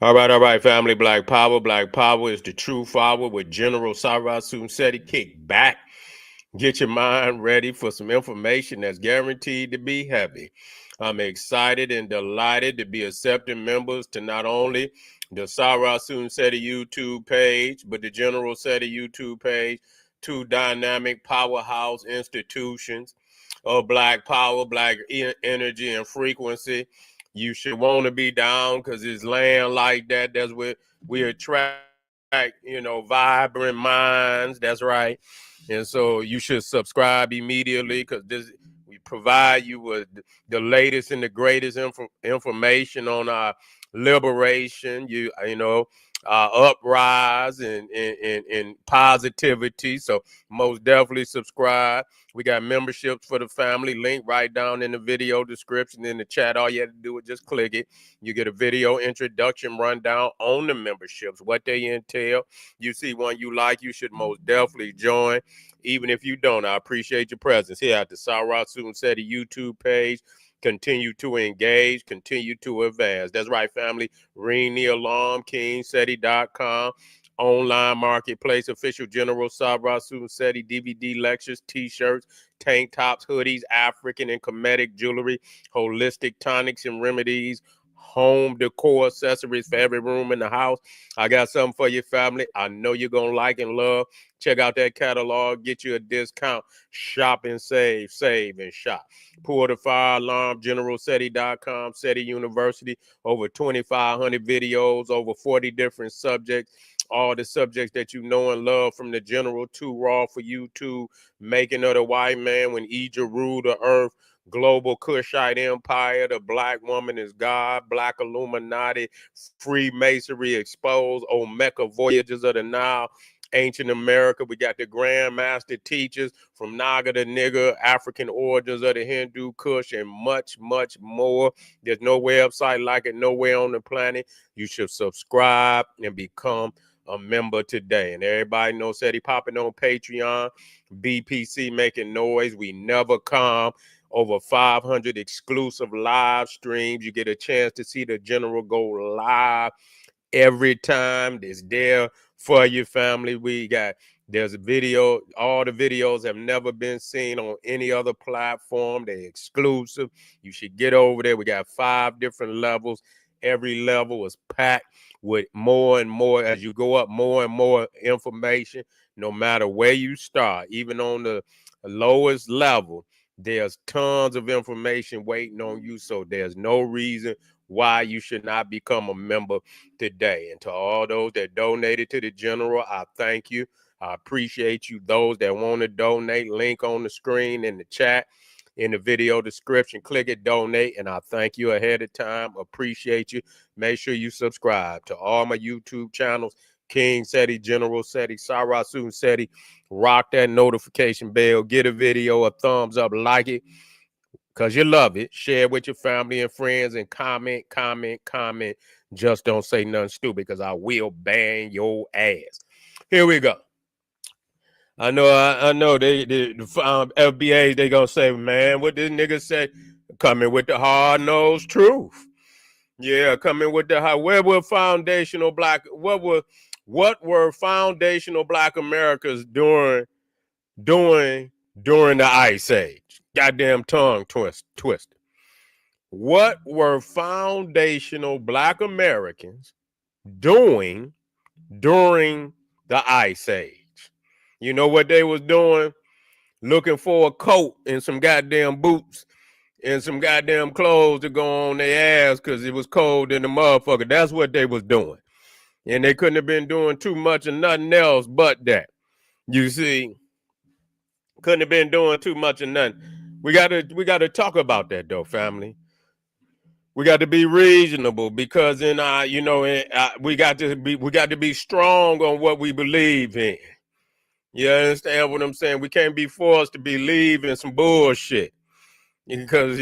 All right, family. Black Power. Black Power is the true power with General Cyrus Seti. Kick back. Get your mind ready for some information that's guaranteed to be heavy. I'm excited and delighted to be accepting members to not only the Cyrus Seti YouTube page, but the General Seti YouTube page, two dynamic powerhouse institutions of Black Power, Black Energy, and Frequency. You should want to be down because it's land like that. That's what we attract, vibrant minds. That's right. And so you should subscribe immediately because this we provide you with the latest and the greatest information on our liberation. Uprise and positivity. So most definitely subscribe. We got memberships for the family. Link right down in the video description in the chat. All you have to do is just click it. You get a video introduction rundown on the memberships, what they entail. You see one you like, you should most definitely join. Even if you don't, I appreciate your presence here at the Sarah Seti YouTube page. Continue to engage, continue to advance. That's right, family. Ring the alarm, kingseti.com. Online marketplace, official General Sabra Seti DVD lectures, t-shirts, tank tops, hoodies, African and Kemetic jewelry, holistic tonics and remedies, home decor accessories for every room in the house. I got something for your family. I know you're going to like and love. Check out that catalog. Get you a discount. Shop and save and shop. Pull the fire alarm, generalseti.com, SETI University. Over 2,500 videos, over 40 different subjects. All the subjects that you know and love from the general to raw for you to making of the white man when Egypt ruled the earth. Global Kushite Empire, the black woman is God, black Illuminati, Freemasonry exposed, Omega Voyages of the Nile, ancient America. We got the Grand Master teachers from Naga to Nigger, African origins of the Hindu Kush, and much, much more. There's no website like it nowhere on the planet. You should subscribe and become a member today. And everybody knows that he popping on Patreon, BPC making noise. We never come. Over 500 exclusive live streams. You get a chance to see the general go live every time. It's there for your family. There's a video. All the videos have never been seen on any other platform. They're exclusive. You should get over there. We got 5 different levels. Every level is packed with more and more. As you go up, more and more information, no matter where you start, even on the lowest level, there's tons of information waiting on you. So there's no reason why you should not become a member today. And to all those that donated to the general, I thank you. I appreciate you. Those that want to donate, link on the screen in the chat, in the video description. Click it, donate, and I thank you ahead of time. Appreciate you. Make sure you subscribe to all my YouTube channels. King Seti, General Seti, Sarasun Seti. Rock that notification bell. Get a video a thumbs up, like it, because you love it. Share with your family and friends and comment. Just don't say nothing stupid because I will ban your ass. Here we go. I know the FBA, they gonna say, man, what this nigga say? Coming with the hard-nosed truth. Yeah, coming with the high. What were foundational black Americas doing during the Ice Age? Goddamn tongue twisted. What were foundational black Americans doing during the Ice Age? You know what they was doing? Looking for a coat and some goddamn boots and some goddamn clothes to go on their ass because it was cold in the motherfucker. That's what they was doing. And they couldn't have been doing too much of nothing else but that. You see, couldn't have been doing too much of nothing. We gotta talk about that though, family. We got to be reasonable because we got to be strong on what we believe in. You understand what I'm saying? We can't be forced to believe in some bullshit because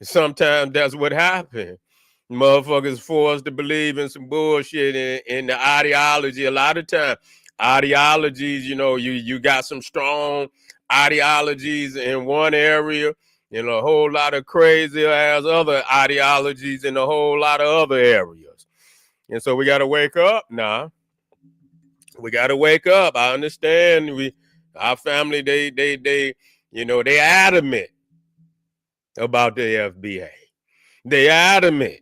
sometimes that's what happens. Motherfuckers forced to believe in some bullshit in the ideology. A lot of time, ideologies, you got some strong ideologies in one area, and a whole lot of crazy ass other ideologies in a whole lot of other areas. And so we got to wake up now. We got to wake up. I understand our family, they adamant about the FBA. They adamant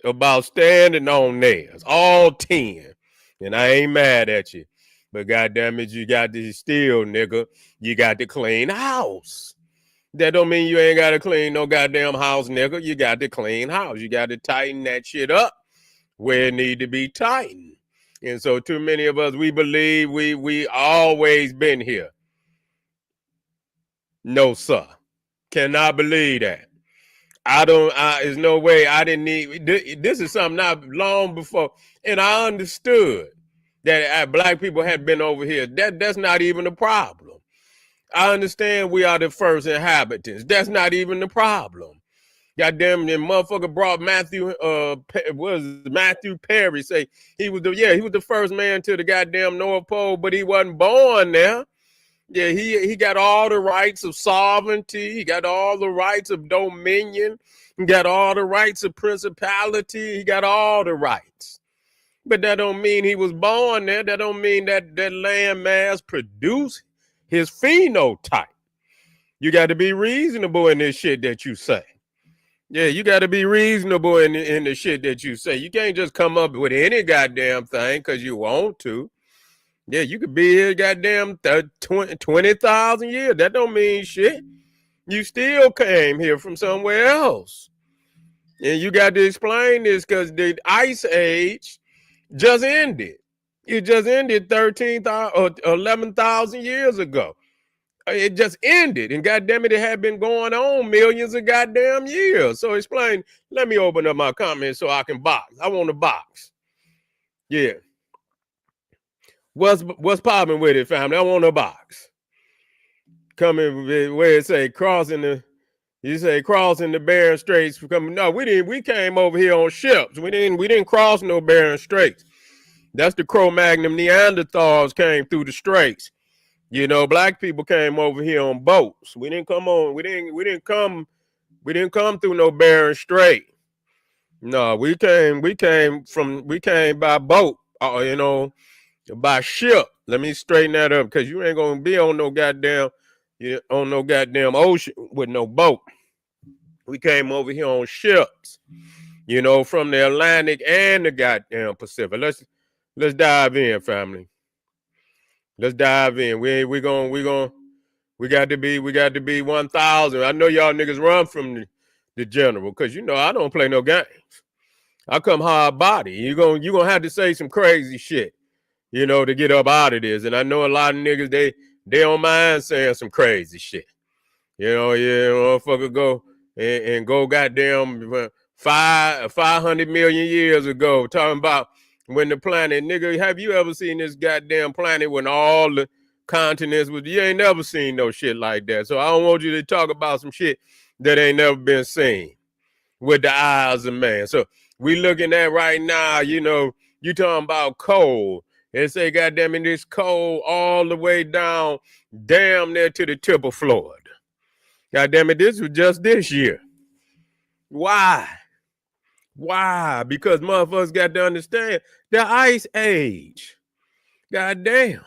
about standing on theirs, all 10. And I ain't mad at you. But goddamn it, you got to still, nigga, you got to clean house. That don't mean you ain't got to clean no goddamn house, nigga. You got to clean house. You got to tighten that shit up where it need to be tightened. And so too many of us, we believe we always been here. No, sir. Cannot believe that. There's no way I didn't need, this is something not long before. And I understood that black people had been over here. That's not even a problem. I understand we are the first inhabitants. That's not even the problem. Goddamn, the motherfucker brought Matthew Perry say he was the first man to the goddamn North Pole, but he wasn't born there. Yeah, he got all the rights of sovereignty. He got all the rights of dominion. He got all the rights of principality. He got all the rights. But that don't mean he was born there. That don't mean that land mass produced his phenotype. You got to be reasonable in this shit that you say. Yeah, you got to be reasonable in the shit that you say. You can't just come up with any goddamn thing because you want to. Yeah, you could be here goddamn 20,000 years. That don't mean shit. You still came here from somewhere else. And you got to explain this because the ice age just ended. It just ended 13,000 or 11,000 years ago. It just ended. And goddamn it had been going on millions of goddamn years. So explain. Let me open up my comments so I can box. I want to box. Yeah. What's popping with it, family? I want a box. Coming where it say crossing the Bering Straits. No, we didn't. We came over here on ships. We didn't cross no Bering Straits. That's the Cro-Magnon Neanderthals came through the straits. You know, black people came over here on boats. We didn't come come through no Bering Strait. No, we came by boat. By ship. Let me straighten that up because you ain't gonna be on no goddamn ocean with no boat. We came over here on ships, from the Atlantic and the goddamn Pacific. Let's dive in, family. Let's dive in. We got to be 1,000. I know y'all niggas run from the general because I don't play no games. I come hard body. You gonna have to say some crazy shit, to get up out of this. And I know a lot of niggas they don't mind saying some crazy shit. Motherfucker go and go goddamn 500 million years ago talking about when the planet, nigga, have you ever seen this goddamn planet when all the continents was, you ain't never seen no shit like that. So I don't want you to talk about some shit that ain't never been seen with the eyes of man. So we looking at right now, you talking about coal. They say, goddamn it, this coal all the way down, damn near to the tip of Florida. Goddamn it, this was just this year. Why? Why? Because motherfuckers got to understand the ice age. Goddamn.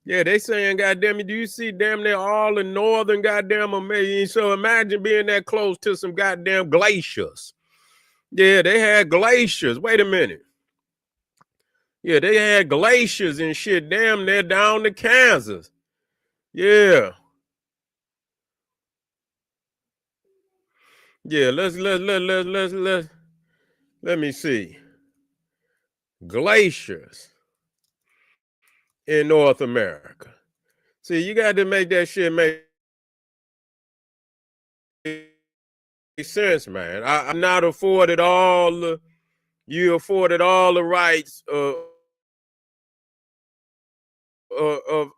Yeah, they saying, goddamn it, do you see damn near all the northern goddamn America? So imagine being that close to some goddamn glaciers. Yeah, they had glaciers. Wait a minute. Yeah, they had glaciers and shit damn near down to Kansas. Yeah. Yeah, let me see. Glaciers in North America. See, you got to make that shit make sense, man. I'm not afforded all the rights of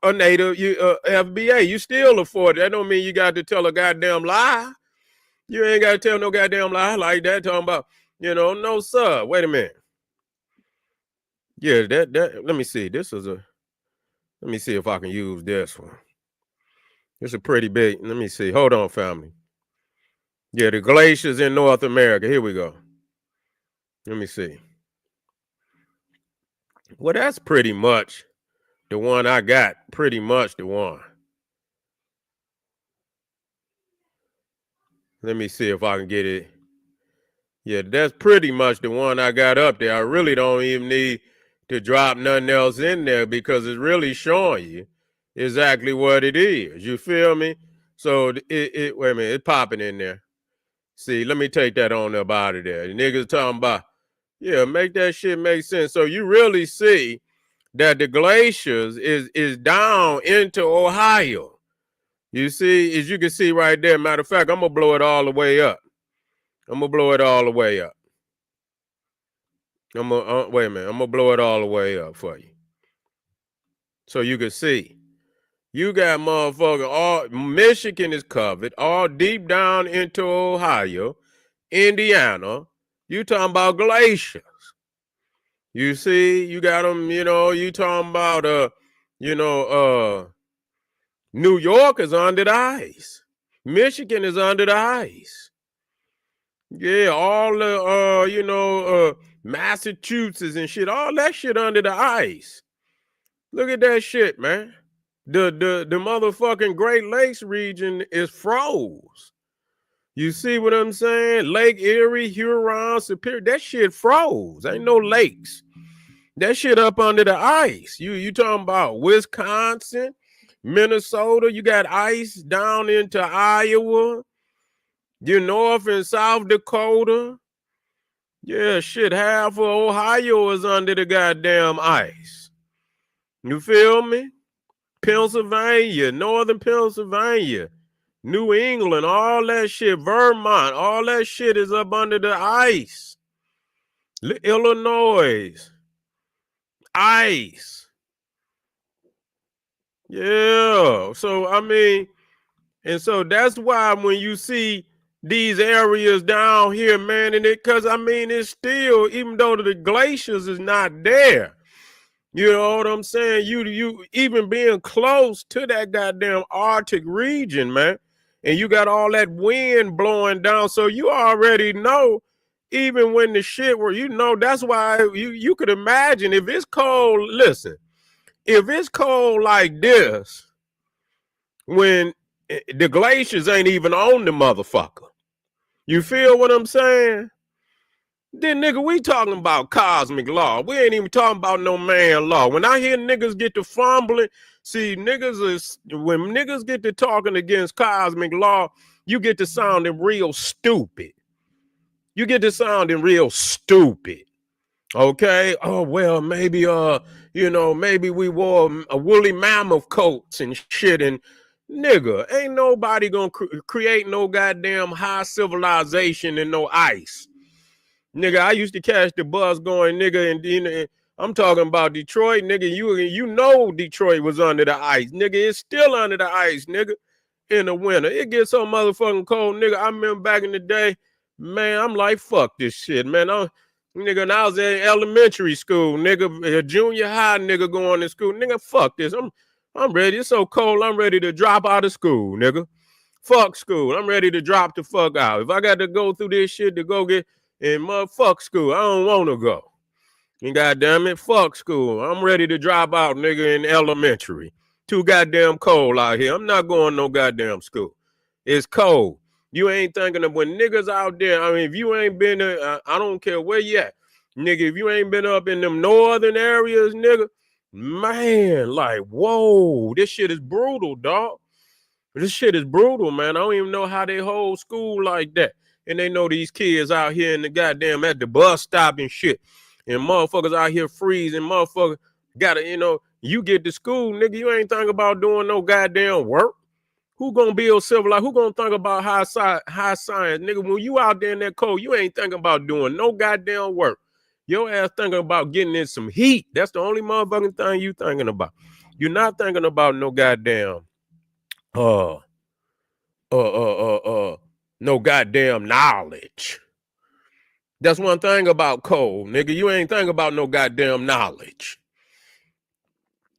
a native FBA. You still afford it. That don't mean you got to tell a goddamn lie. You ain't got to tell no goddamn lie like that. Talking about, no sir. Wait a minute. Yeah, that let me see. Let me see if I can use this one. It's a pretty big. Let me see. Hold on, family. Yeah, the glaciers in North America. Here we go. Let me see. Well, that's pretty much the one I got. Pretty much the one. Let me see if I can get it. Yeah, that's pretty much the one I got up there. I really don't even need to drop nothing else in there because it's really showing you exactly what it is. You feel me? So wait a minute, it's popping in there. See, let me take that on up out of there. The niggas talking about, yeah, make that shit make sense. So you really see that the glaciers is down into Ohio. You see, as you can see right there. Matter of fact, I'm gonna blow it all the way up. I'm gonna blow it all the way up. I'm gonna wait a minute. I'm gonna blow it all the way up for you, so you can see. You got motherfucker. All Michigan is covered, all deep down into Ohio, Indiana. You talking about glaciers? You see, you got them. You know, you talking about you know, New York is under the ice. Michigan is under the ice. Yeah, all the you know, Massachusetts and shit, all that shit under the ice. Look at that shit, man. The motherfucking Great Lakes region is froze. You see what I'm saying? Lake Erie, Huron, Superior, that shit froze. Ain't no lakes. That shit up under the ice. You talking about Wisconsin, Minnesota, you got ice down into Iowa, you North and South Dakota. Yeah, shit, half of Ohio is under the goddamn ice. You feel me? Pennsylvania, Northern Pennsylvania, New England, all that shit, Vermont, all that shit is up under the ice. Illinois, ice. Yeah. So, I mean, and so that's why when you see these areas down here, man, and because I mean, it's still, even though the glaciers is not there, you know what I'm saying? You even being close to that goddamn Arctic region, man, and you got all that wind blowing down, so you already know. Even when the shit where you know, that's why you could imagine if it's cold. Listen, if it's cold like this, when the glaciers ain't even on the motherfucker, you feel what I'm saying? Then, nigga, we talking about cosmic law. We ain't even talking about no man law. When I hear niggas get to fumbling, see, when niggas get to talking against cosmic law, you get to sounding real stupid. You get to sounding real stupid. Okay? Oh, well, maybe, you know, maybe we wore a woolly mammoth coats and shit, and nigga, ain't nobody gonna create no goddamn high civilization in no ice. Nigga, I used to catch the bus going, nigga, and I'm talking about Detroit, nigga. You know Detroit was under the ice, nigga. It's still under the ice, nigga. In the winter, it gets so motherfucking cold, nigga. I remember back in the day, man. I'm like, fuck this shit, man. Nigga, and I was in elementary school, nigga, junior high, nigga, going to school, nigga. Fuck this. I'm ready. It's so cold. I'm ready to drop out of school, nigga. Fuck school. I'm ready to drop the fuck out. If I got to go through this shit to go get in motherfuck school, I don't want to go. And goddamn it, fuck school. I'm ready to drop out, nigga, in elementary. Too goddamn cold out here. I'm not going no goddamn school. It's cold. You ain't thinking of when niggas out there. I mean, if you ain't been I don't care where you at. Nigga, if you ain't been up in them northern areas, nigga, man, like, whoa, this shit is brutal, dog. This shit is brutal, man. I don't even know how they hold school like that. And they know these kids out here in the goddamn at the bus stop and shit. And motherfuckers out here freezing. Motherfuckers gotta, you know, you get to school, nigga, you ain't thinking about doing no goddamn work. Who gonna build civilized? Who gonna think about high science? Nigga, when you out there in that cold, you ain't thinking about doing no goddamn work. Your ass thinking about getting in some heat. That's the only motherfucking thing you thinking about. You're not thinking about no goddamn uh no goddamn knowledge. That's one thing about cold, nigga. You ain't thinking about no goddamn knowledge.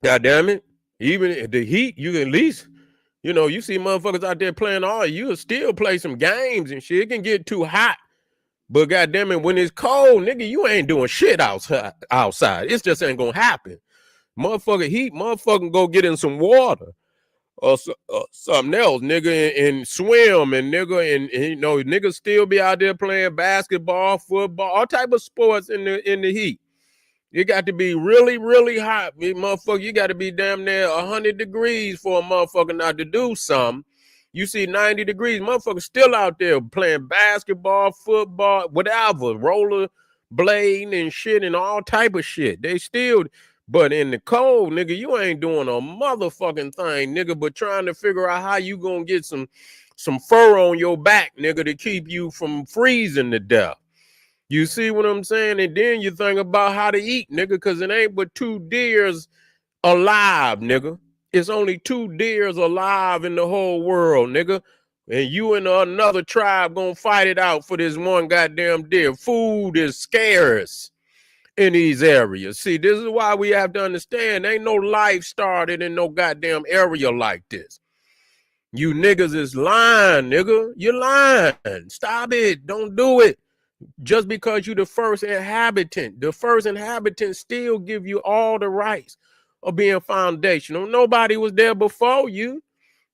God damn it. Even the heat, you can at least, you see motherfuckers out there playing all, you'll still play some games and shit. It can get too hot. But goddamn it, when it's cold, nigga, you ain't doing shit outside. It just ain't gonna happen. Motherfucker heat, motherfucker go get in some water or something else, nigga, and swim, and nigga, and you know, niggas still be out there playing basketball, football, all type of sports in the heat. You got to be really, really hot, motherfucker. You got to be damn near 100 degrees for a motherfucker not to do something. You see 90 degrees, motherfuckers still out there playing basketball, football, whatever, roller blading and shit and all type of shit. They still, but in the cold, nigga, you ain't doing a motherfucking thing, nigga, but trying to figure out how you gonna get some fur on your back, nigga, to keep you from freezing to death. You see what I'm saying? And then you think about how to eat, nigga, because it ain't but 2 deers alive, nigga. It's only 2 deers alive in the whole world, nigga. And you and another tribe gonna fight it out for this one goddamn deer. Food is scarce in these areas. See, this is why we have to understand ain't no life started in no goddamn area like this. You niggas is lying, nigga. You're lying. Stop it. Don't do it. Just because you the first inhabitant still give you all the rights of being foundational. Nobody was there before you.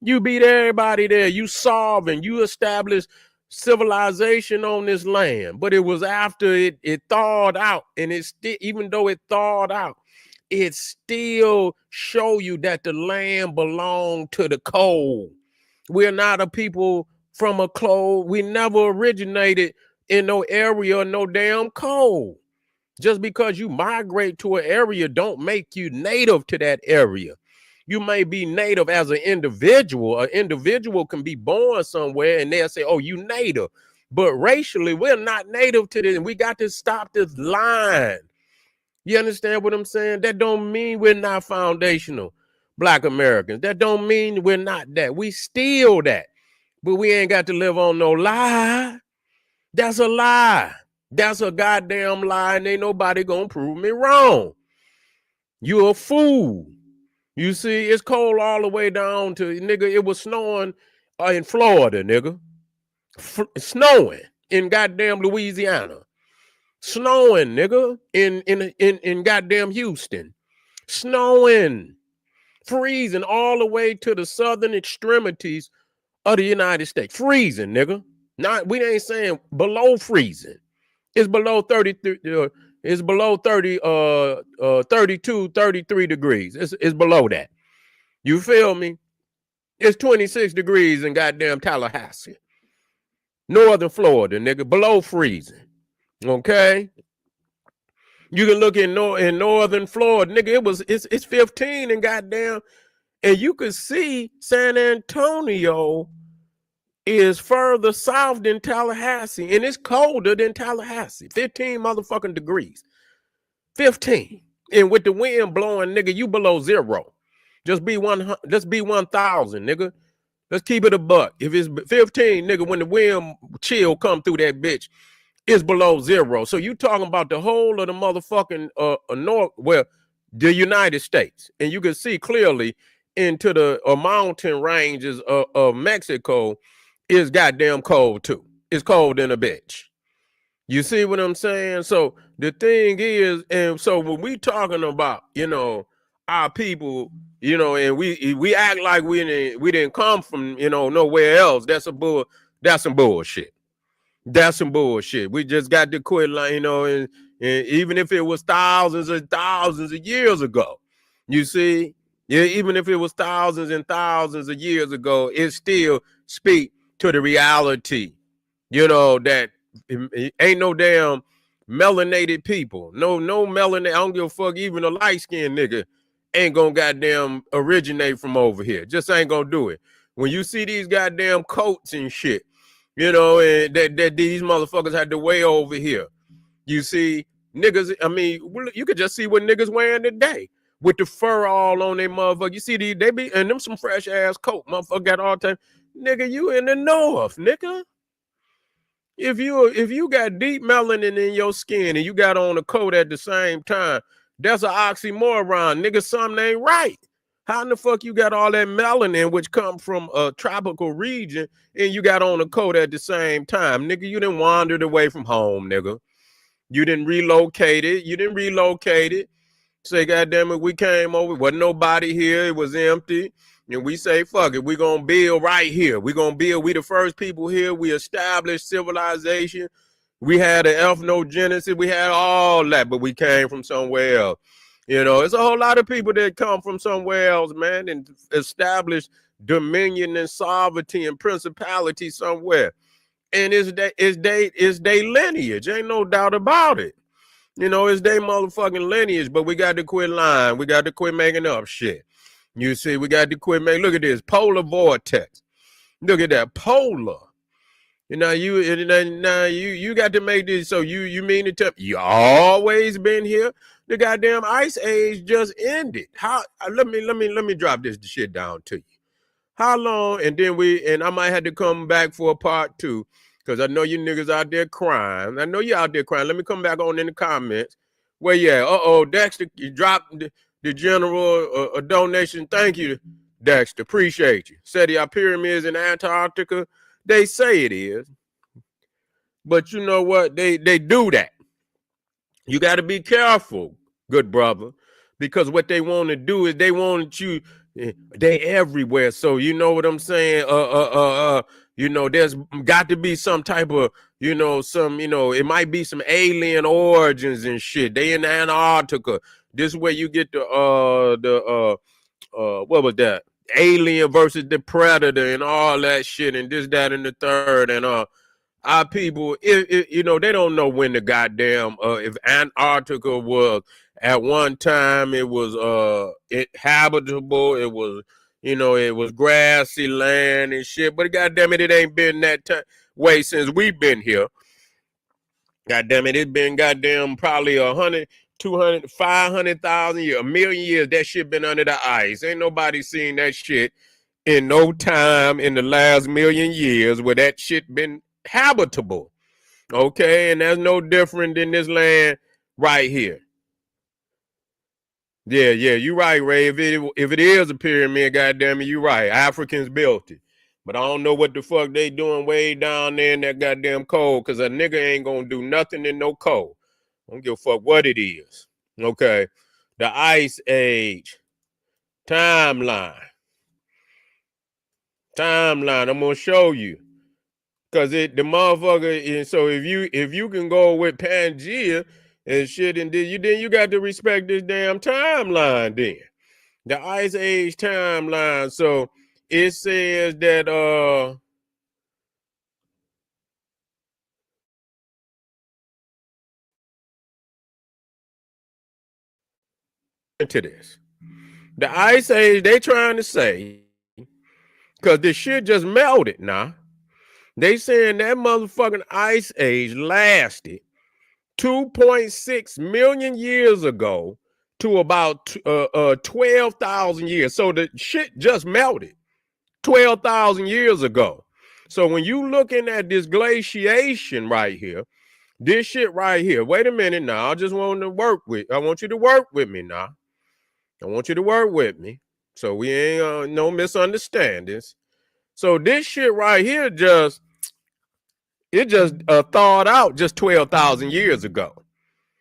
You beat everybody there. You solving, you established civilization on this land. But it was after it thawed out, and it still, even though it thawed out, it still show you that the land belonged to the cold. We're not a people from a cold. We never originated in no area, no damn cold. Just because you migrate to an area don't make you native to that area. You may be native as an individual. An individual can be born somewhere and they'll say, oh, you native. But racially, we're not native to this. And we got to stop this line. You understand what I'm saying? That don't mean we're not foundational Black Americans. That don't mean we're not that. We still that. But we ain't got to live on no lie. That's a lie. That's a goddamn lie, and ain't nobody gonna prove me wrong. You're a fool. You see, it's cold all the way down to, nigga, it was snowing in Florida, nigga. Snowing in goddamn Louisiana. Snowing, nigga, in goddamn Houston. Snowing. Freezing all the way to the southern extremities of the United States. Freezing, nigga. We ain't saying below freezing. It's below 33. It's below 32, 33 degrees. It's below that. You feel me? It's 26 degrees in goddamn Tallahassee, northern Florida, nigga, below freezing. Okay. You can look in northern Florida, nigga. It's 15 and goddamn, and you can see San Antonio is further south than Tallahassee, and it's colder than Tallahassee. 15 motherfucking degrees. 15. And with the wind blowing, nigga, you below zero. Just be 1,000, nigga. Let's keep it a buck. If it's 15, nigga, when the wind chill come through that bitch, it's below zero. So you talking about the whole of the motherfucking the United States. And you can see clearly into the mountain ranges of Mexico is goddamn cold too. It's cold in a bitch. You see what I'm saying? So the thing is, and so when we talking about, you know, our people, you know, and we act like we didn't come from, you know, nowhere else. That's some bullshit. That's some bullshit. We just got to quit, like, you know, and even if it was thousands and thousands of years ago, you see, yeah, even if it was thousands and thousands of years ago, it still speak to the reality, you know, that it ain't no damn melanated people. No melanin. I don't give a fuck. Even a light-skinned nigga ain't gonna goddamn originate from over here. Just ain't gonna do it. When you see these goddamn coats and shit, you know, and that these motherfuckers had to wear over here. You see, niggas, I mean, you could just see what niggas wearing today with the fur all on their motherfucker. You see, they be, and them some fresh ass coat, motherfucker got all time. Nigga, you in the north, nigga. If you got deep melanin in your skin and you got on a coat at the same time, that's an oxymoron, nigga. Something ain't right. How in the fuck you got all that melanin, which come from a tropical region, and you got on a coat at the same time? Nigga, you done wandered away from home, nigga. You didn't relocate it. You didn't relocate it. Say, goddamn it, we came over. Wasn't nobody here. It was empty. And we say, fuck it. We gonna build right here. We gonna build. We the first people here. We established civilization. We had an ethnogenesis. We had all that, but we came from somewhere else. You know, it's a whole lot of people that come from somewhere else, man, and establish dominion and sovereignty and principality somewhere. And it's they lineage. Ain't no doubt about it. You know, it's their motherfucking lineage, but we got to quit lying. We got to quit making up shit. You see, we got to quit making, look at this, polar vortex. Look at that, polar. You know, you got to make this, so you mean to tell you always been here? The goddamn ice age just ended. How, let me drop this shit down to you. How long? And then I might have to come back for a part two, because I know you niggas out there crying. I know you out there crying. Let me come back on in the comments. Well, yeah, Dexter, you dropped the general a donation. Thank you, Dexter. Appreciate you. Said the pyramids in Antarctica. They say it is. But you know what? They do that. You got to be careful, good brother, because what they want to do is they want you. They everywhere. So you know what I'm saying? You know, there's got to be some type of, you know, it might be some alien origins and shit. They in Antarctica. This is where you get what was that? Alien versus the Predator and all that shit and this, that, and the third. And our people, you know, they don't know when the goddamn if Antarctica was at one time it was habitable, it was, you know, it was grassy land and shit, but goddamn it, it ain't been that way since we've been here. Goddamn it, it's been goddamn probably 100, 200, 500,000 years, a million years. That shit been under the ice. Ain't nobody seen that shit in no time in the last million years where that shit been habitable. Okay, and that's no different than this land right here. Yeah, you're right, Ray. If it is a pyramid, goddamn it, you're right. Africans built it. But I don't know what the fuck they doing way down there in that goddamn cold, because a nigga ain't gonna do nothing in no cold. I don't give a fuck what it is. Okay. The Ice Age timeline. I'm gonna show you. Cause the motherfucker, and so if you can go with Pangea and shit, and then you got to respect this damn timeline then. The Ice Age timeline. So it says that into this. The Ice Age, they trying to say, cause this shit just melted now. They saying that motherfucking Ice Age lasted 2.6 million years ago to about 12,000 years. So the shit just melted 12,000 years ago. So when you looking at this glaciation right here, this shit right here, wait a minute now, I just want to I want you to work with me now. I want you to work with me. So we ain't no misunderstandings. So this shit right here it just thawed out just 12,000 years ago.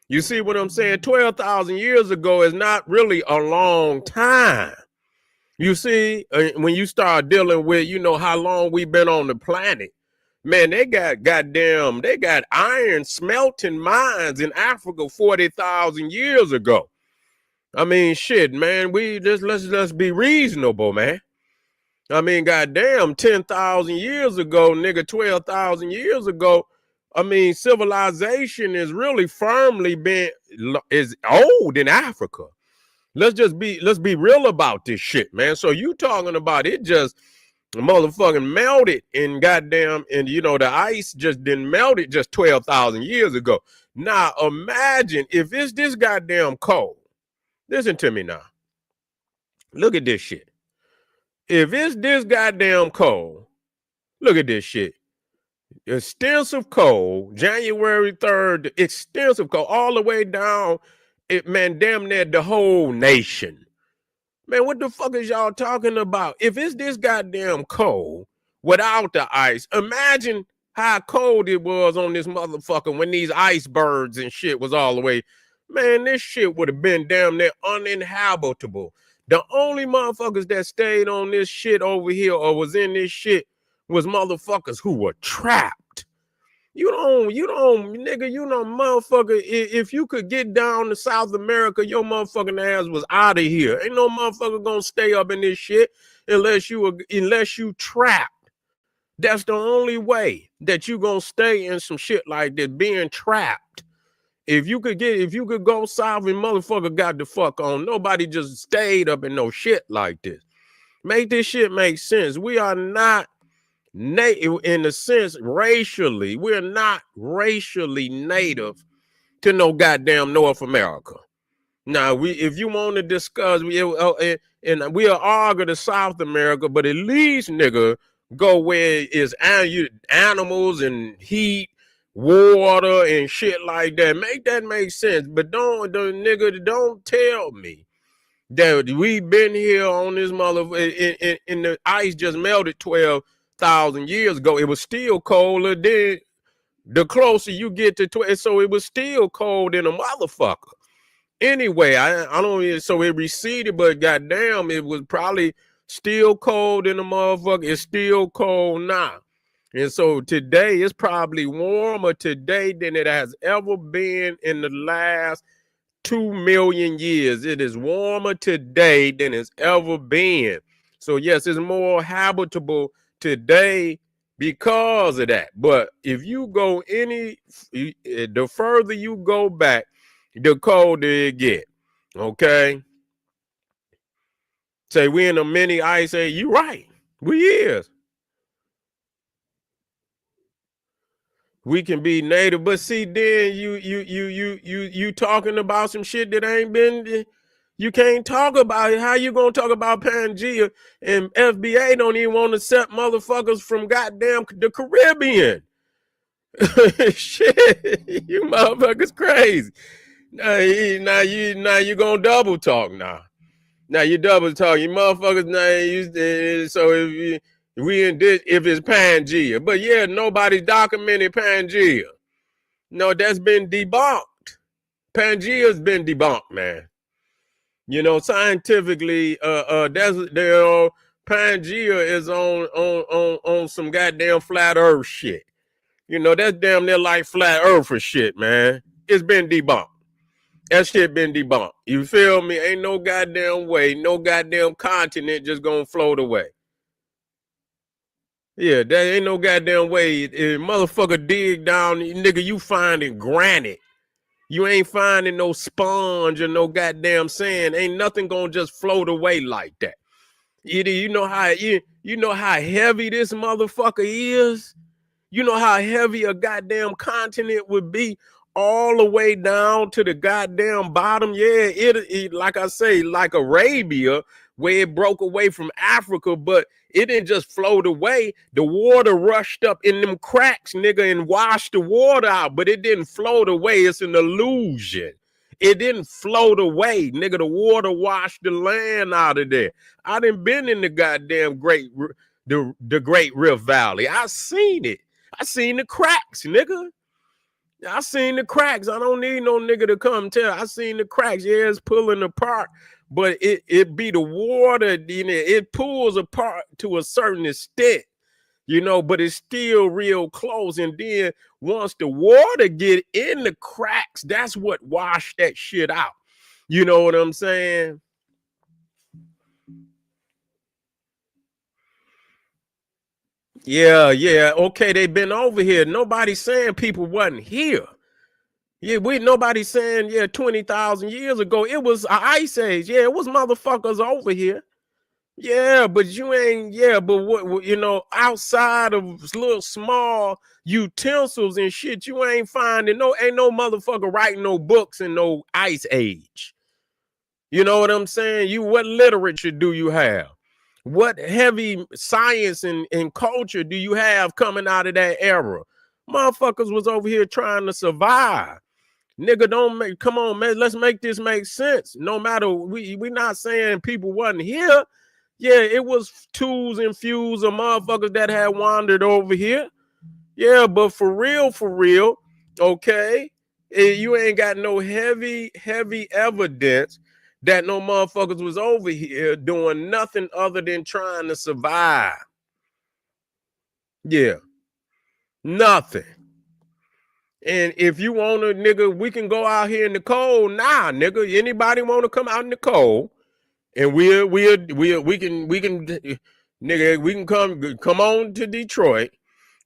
You see what I'm saying? 12,000 years ago is not really a long time. You see, when you start dealing with, you know, how long we've been on the planet, man, they got iron smelting mines in Africa 40,000 years ago. I mean, shit, man, let's be reasonable, man. I mean, goddamn, 10,000 years ago, nigga, 12,000 years ago. I mean, civilization is really firmly is old in Africa. Let's be real about this shit, man. So you talking about it just motherfucking melted and goddamn, and you know, the ice just didn't melt it just 12,000 years ago. Now imagine if it's this goddamn cold. Listen to me now. Look at this shit. If it's this goddamn cold, look at this shit. Extensive cold, January 3rd, extensive cold, all the way down, man, damn near the whole nation Man, what the fuck is y'all talking about? If it's this goddamn cold without the ice, imagine how cold it was on this motherfucker when these icebergs and shit was all the way. Man, this shit would have been damn near uninhabitable. The only motherfuckers that stayed on this shit over here or was in this shit was motherfuckers who were trapped. Nigga, motherfucker, if you could get down to South America, your motherfucking ass was out of here. Ain't no motherfucker gonna stay up in this shit unless you trapped. That's the only way that you gonna stay in some shit like this, being trapped. If you could go south and motherfucker got the fuck on, nobody just stayed up in no shit like this. Make this shit make sense. We are not native in the sense racially. We're not racially native to no goddamn North America. Now, if you want to discuss, and we'll argue to South America, but at least, nigga, go where it's animals and heat, water, and shit like that. Make that make sense. But don't tell me that we've been here on this motherfucker, and the ice just melted 12,000 years ago. It was still colder then. The closer you get to 12, so it was still cold in a motherfucker. Anyway, I don't. So it receded, but goddamn, it was probably still cold in the motherfucker. It's still cold now, and so today it's probably warmer today than it has ever been in the last 2 million years. It is warmer today than it's ever been. So yes, it's more habitable today because of that. But if you go the further you go back, the colder it get. Okay. Say we in a mini ice age. You right. We is. We can be native, but see, then you talking about some shit that ain't been. You can't talk about it. How you gonna talk about Pangea and FBA don't even want to accept motherfuckers from goddamn the Caribbean? Shit, you motherfuckers crazy. Now you gonna double talk now. Now you double talk. You motherfuckers now. So if it's Pangea, but yeah, nobody's documented Pangea. No, that's been debunked. Pangea's been debunked, man. You know, scientifically, Pangea is on some goddamn flat Earth shit. You know, that's damn near like flat Earther shit, man. It's been debunked. That shit been debunked. You feel me? Ain't no goddamn way, no goddamn continent just gonna float away. Yeah, there ain't no goddamn way. If motherfucker dig down, nigga, you finding granite. You ain't finding no sponge or no goddamn sand. Ain't nothing gonna just float away like that. You know how heavy this motherfucker is? You know how heavy a goddamn continent would be all the way down to the goddamn bottom? Yeah, it like I say, like Arabia, where it broke away from Africa, but it didn't just float away. The water rushed up in them cracks, nigga, and washed the water out, but it didn't float away. It's an illusion. It didn't float away, nigga. The water washed the land out of there. I done been in the goddamn the Great Rift Valley. I seen it. I seen the cracks, nigga. I seen the cracks. I don't need no nigga to come tell. I seen the cracks. Yeah, it's pulling apart, but it be the water, you know, it pulls apart to a certain extent, you know, but it's still real close. And then once the water get in the cracks, that's what washed that shit out. You know what I'm saying? Yeah. Okay, they been over here. Nobody's saying people wasn't here. Yeah, nobody's saying, 20,000 years ago, it was an ice age. Yeah, it was motherfuckers over here. Yeah, but you ain't, but what you know, outside of little small utensils and shit, you ain't finding ain't no motherfucker writing no books in no ice age. You know what I'm saying? What literature do you have? What heavy science and culture do you have coming out of that era? Motherfuckers was over here trying to survive. Nigga, don't make, come on, man. Let's make this make sense. No matter, we not saying people wasn't here. Yeah, it was twos and fews of motherfuckers that had wandered over here. Yeah, but for real, okay, you ain't got no heavy evidence that no motherfuckers was over here doing nothing other than trying to survive. Yeah, nothing. And if you want to, nigga, we can go out here in the cold. Nah, nigga, anybody want to come out in the cold? And we can, nigga, we can come on to Detroit.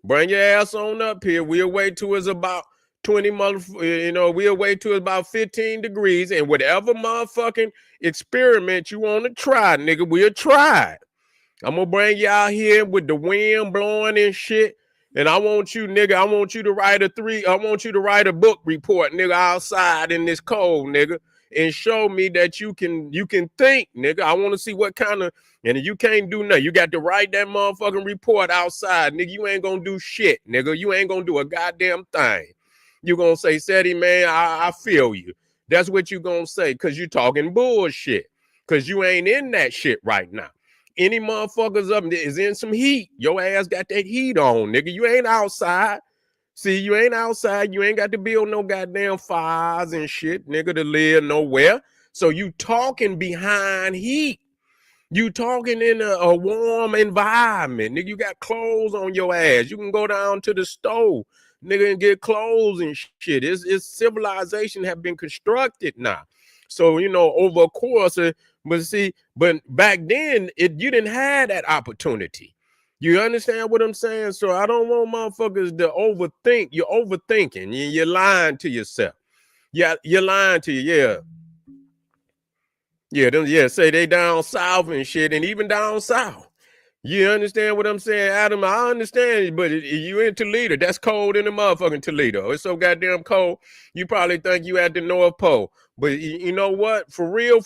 Bring your ass on up here. We'll wait till it's about 20 we'll wait till it's about 15 degrees. And whatever motherfucking experiment you want to try, nigga, we'll try it. I'm gonna bring you out here with the wind blowing and shit. And I want you, nigga, I want you to write a book report, nigga, outside in this cold, nigga, and show me that you can think, nigga. I want to see what kind of, and you can't do nothing. You got to write that motherfucking report outside, nigga. You ain't gonna do shit, nigga. You ain't gonna do a goddamn thing. You gonna say, Seti, man, I feel you. That's what you gonna say, because you talking bullshit. Because you ain't in that shit right now. Any motherfuckers up there is in some heat. Your ass got that heat on, nigga. You ain't outside. See, you ain't outside. You ain't got to build no goddamn fires and shit, nigga, to live nowhere. So you talking behind heat. You talking in a warm environment, nigga. You got clothes on your ass. You can go down to the stove, nigga, and get clothes and shit. It's civilization have been constructed now. So, over a course of, but back then, you didn't have that opportunity. You understand what I'm saying? So I don't want motherfuckers to overthink. You're overthinking. You're lying to yourself. Yeah, you're lying to you. Yeah. Yeah, say they down south and shit, and even down south. You understand what I'm saying, Adam? I understand, but you in Toledo. That's cold in the motherfucking Toledo. It's so goddamn cold. You probably think you at the North Pole. But you know what? For real,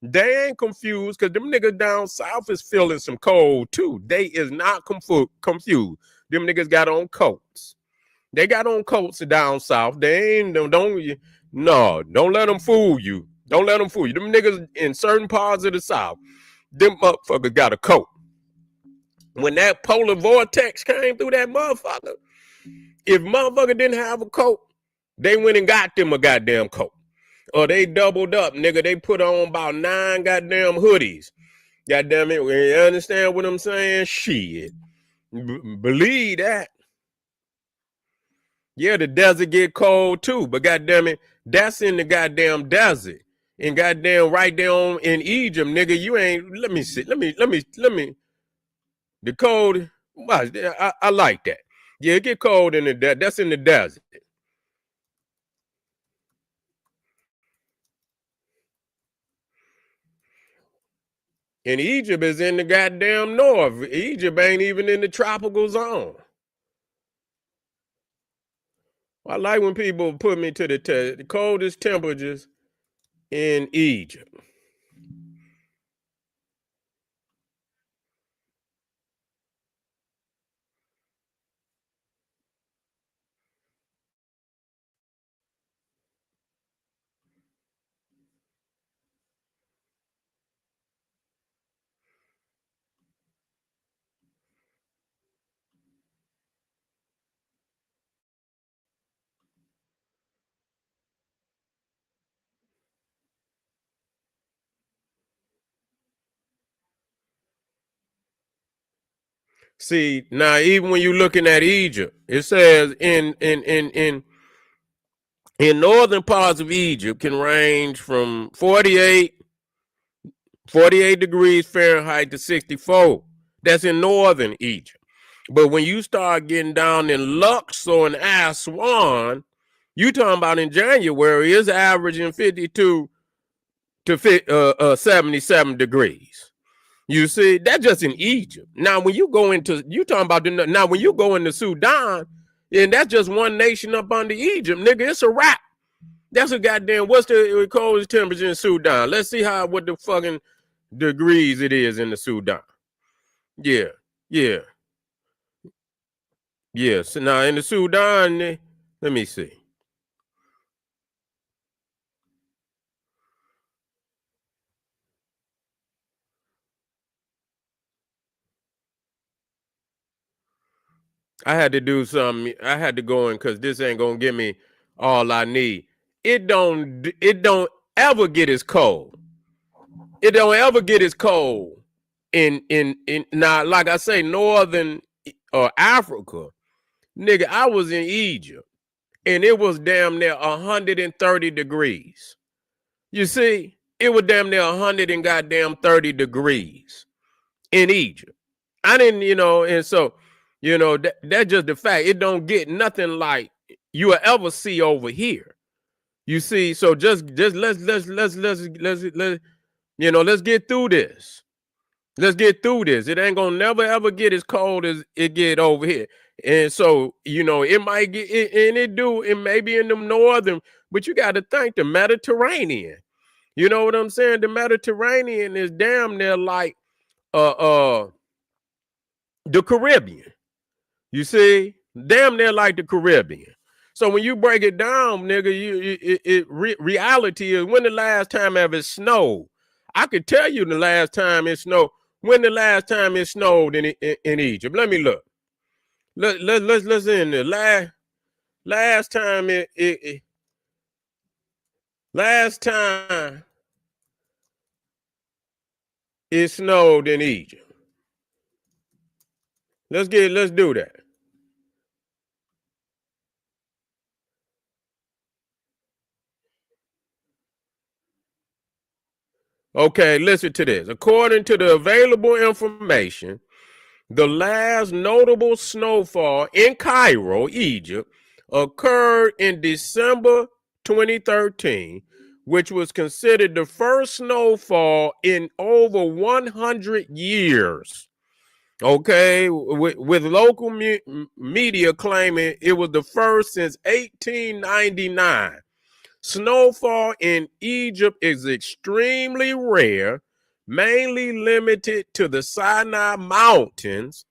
they ain't confused, because them niggas down south is feeling some cold too. They is not confused. Them niggas got on coats. They got on coats down south. They ain't, don't let them fool you. Don't let them fool you. Them niggas in certain parts of the south, them motherfuckers got a coat. When that polar vortex came through that motherfucker, if motherfucker didn't have a coat, they went and got them a goddamn coat. Or they doubled up, nigga. They put on about 9 goddamn hoodies. Goddamn it. You understand what I'm saying? Shit. Believe that. Yeah, the desert get cold too, but goddamn it, that's in the goddamn desert. And goddamn right there in Egypt, nigga, you ain't, let me see, let me, the cold, I like that. Yeah, it get cold in the desert, that's in the desert. And Egypt is in the goddamn north. Egypt ain't even in the tropical zone. I like when people put me to the coldest temperatures in Egypt. See, now even when you're looking at Egypt, it says in northern parts of Egypt can range from 48 degrees Fahrenheit to 64. That's in northern Egypt. But when you start getting down in Luxor and Aswan, you talking about in January, it's averaging 52 to 77 degrees. You see, that's just in Egypt. Now, when you go into, you talking about, now when you go into Sudan, and that's just one nation up under Egypt, nigga, it's a wrap. That's a goddamn, what's the coldest temperature in Sudan? Let's see what the fucking degrees it is in the Sudan. Yeah, yeah, yeah. So now in the Sudan, let me see. I had to do something. I had to go in because this ain't gonna give me all I need. It don't ever get as cold. It don't ever get as cold in now, like I say, northern or Africa. Nigga, I was in Egypt and it was damn near 130 degrees. You see, it was damn near 100 and goddamn 30 degrees in Egypt. I didn't, and so, that's just the fact. It don't get nothing like you will ever see over here. You see, so just let's get through this. Let's get through this. It ain't gonna never ever get as cold as it get over here. And so, it might get and it may be in the northern, but you got to think the Mediterranean. You know what I'm saying? The Mediterranean is damn near like uh uh the Caribbean. You see, damn near like the Caribbean. So when you break it down, nigga, reality is when the last time ever snowed. I could tell you the last time it snowed. When the last time it snowed in Egypt? Let me look. Let's in there. Last time last time it snowed in Egypt. Let's do that. Okay, listen to this. According to the available information, the last notable snowfall in Cairo, Egypt, occurred in December 2013, which was considered the first snowfall in over 100 years. Okay, with local media claiming it was the first since 1899. Snowfall in Egypt is extremely rare, mainly limited to the Sinai Mountains,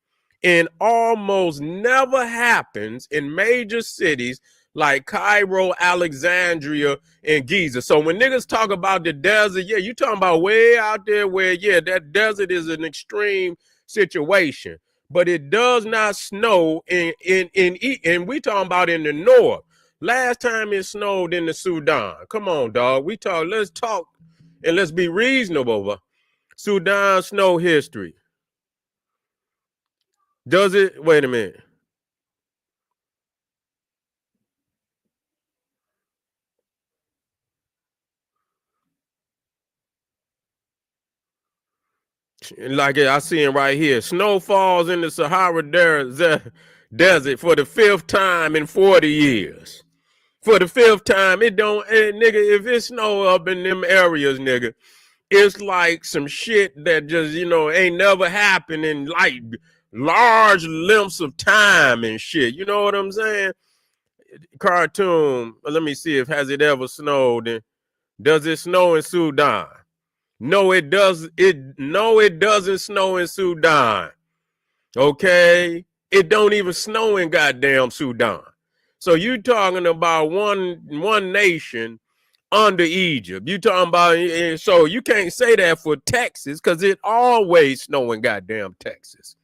and almost never happens in major cities like Cairo, Alexandria, and Giza. So when niggas talk about the desert, yeah, you talking about way out there where, yeah, that desert is an extreme situation. But it does not snow and we talking about in the north. Last time it snowed in the Sudan. Come on, dog. Let's talk and let's be reasonable. Sudan snow history. Does it? Wait a minute. Like I see it right here. Snow falls in the Sahara desert for the fifth time in 40 years. For the fifth time, it don't, nigga, if it snow up in them areas, nigga, it's like some shit that just, ain't never happened in like large lengths of time and shit. You know what I'm saying? Cartoon. Let me see if has it ever snowed. And does it snow in Sudan? No, it does. It doesn't snow in Sudan. Okay, it don't even snow in goddamn Sudan. So you talking about one nation under Egypt. You talking about, so you can't say that for Texas because it always snow in goddamn Texas.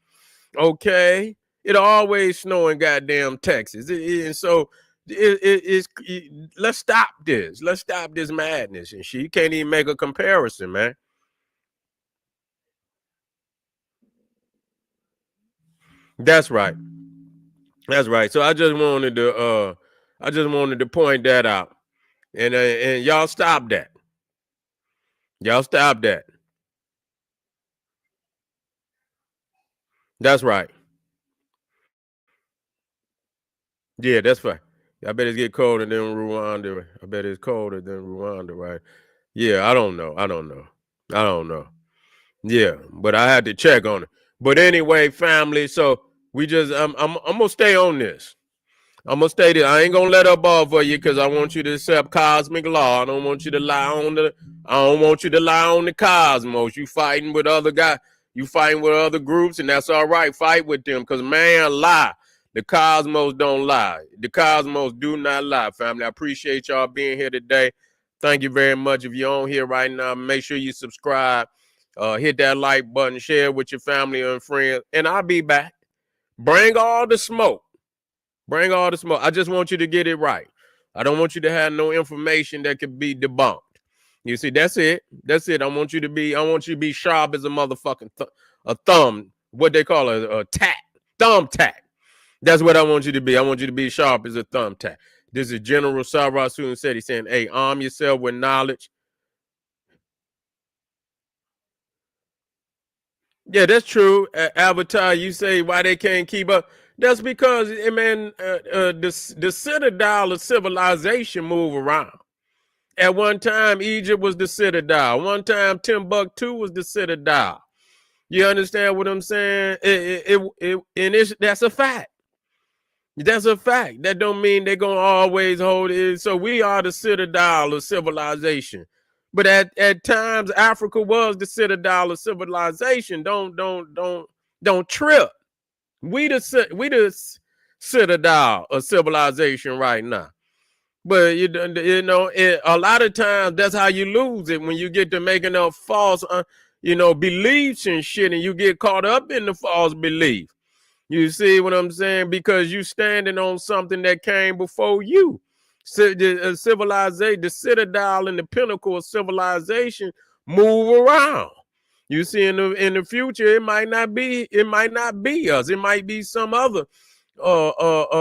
Okay, it always snow in goddamn Texas. And so let's stop this. Let's stop this madness and shit. You can't even make a comparison, man. That's right. That's right. So I just wanted to point that out. And y'all stop that. Y'all stop that. That's right. Yeah, that's fine. I bet it's get colder than Rwanda. I bet it's colder than Rwanda, right? Yeah, I don't know. I don't know. I don't know. Yeah, but I had to check on it. But anyway, family. So we just I'm gonna stay on this. I'm gonna stay there. I ain't gonna let up off of you because I want you to accept cosmic law. I don't want you to lie on the. I don't want you to lie on the cosmos. You fighting with other guys. You fighting with other groups, and that's all right. Fight with them because man, lie. The cosmos don't lie. The cosmos do not lie, family. I appreciate y'all being here today. Thank you very much. If you're on here right now, make sure you subscribe. Hit that like button, share with your family and friends, and I'll be back. Bring all the smoke. Bring all the smoke. I just want you to get it right. I don't want you to have no information that could be debunked. You see, that's it. That's it. I want you to be sharp as a motherfucking a thumb. What they call a tack. Thumb tack. That's what I want you to be. I want you to be sharp as a thumbtack. This is General Sarah Sudan said. He's saying, hey, arm yourself with knowledge. Yeah, that's true. Avatar, you say why they can't keep up. That's because, man, the citadel of civilization move around. At one time, Egypt was the citadel. One time, Timbuktu was the citadel. You understand what I'm saying? That's a fact. That's a fact. That don't mean they're gonna always hold it. So we are the citadel of civilization. But at times Africa was the citadel of civilization. Don't trip. We the citadel of civilization right now. But a lot of times that's how you lose it when you get to making up false, beliefs and shit, and you get caught up in the false belief. You see what I'm saying? Because you standing on something that came before you. So the civilization, the citadel and the pinnacle of civilization move around. You see, in the future, it might not be us. It might be some other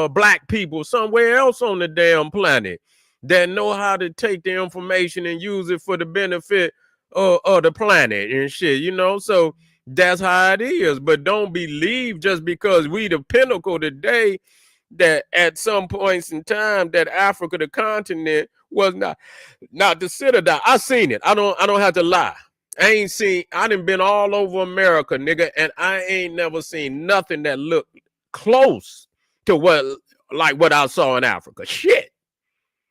black people somewhere else on the damn planet that know how to take the information and use it for the benefit of the planet and shit. So that's how it is. But don't believe just because we the pinnacle today that at some points in time that Africa, the continent, was not the citadel. I seen it. I don't have to lie. I done been all over America, nigga, and I ain't never seen nothing that looked close to what I saw in Africa. Shit.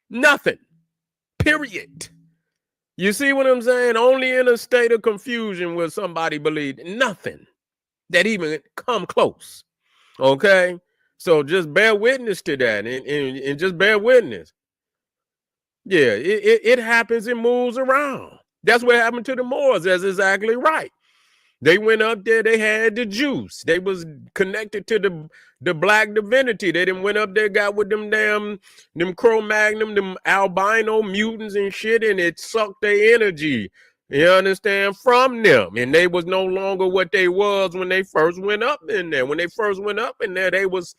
Nothing. Period. You see what I'm saying? Only in a state of confusion will somebody believe nothing that even come close. Okay? So just bear witness to that and just bear witness. Yeah, it happens and moves around. That's what happened to the Moors. That's exactly right. They went up there, they had the juice. They was connected to the black divinity. They didn't went up there, got with them Cro-Magnon, them albino mutants and shit, and it sucked their energy. You understand? From them. And they was no longer what they was when they first went up in there. When they first went up in there, they was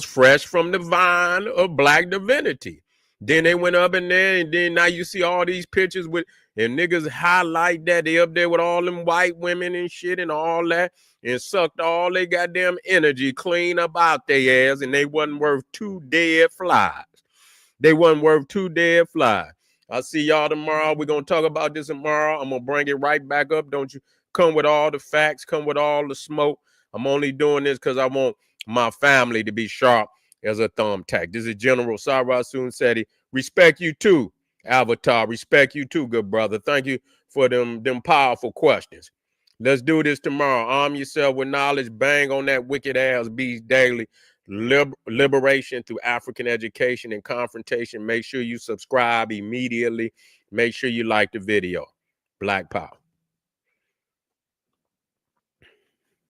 fresh from the vine of black divinity. Then they went up in there, and then now you see all these pictures with, and niggas highlight that they up there with all them white women and shit and all that, and sucked all they goddamn energy clean up out their ass, and they wasn't worth 2 dead flies. They wasn't worth 2 dead flies. I'll see y'all tomorrow. We're going to talk about this tomorrow. I'm going to bring it right back up. Don't you come with all the facts, come with all the smoke. I'm only doing this because I want my family to be sharp as a thumbtack. This is General Sarah Sudan said. Respect you too, Avatar. Respect you too, good brother. Thank you for them powerful questions. Let's do this tomorrow. Arm yourself with knowledge. Bang on that wicked ass beast daily. Liberation through African education and confrontation. Make sure you subscribe immediately. Make sure you like the video. Black Power.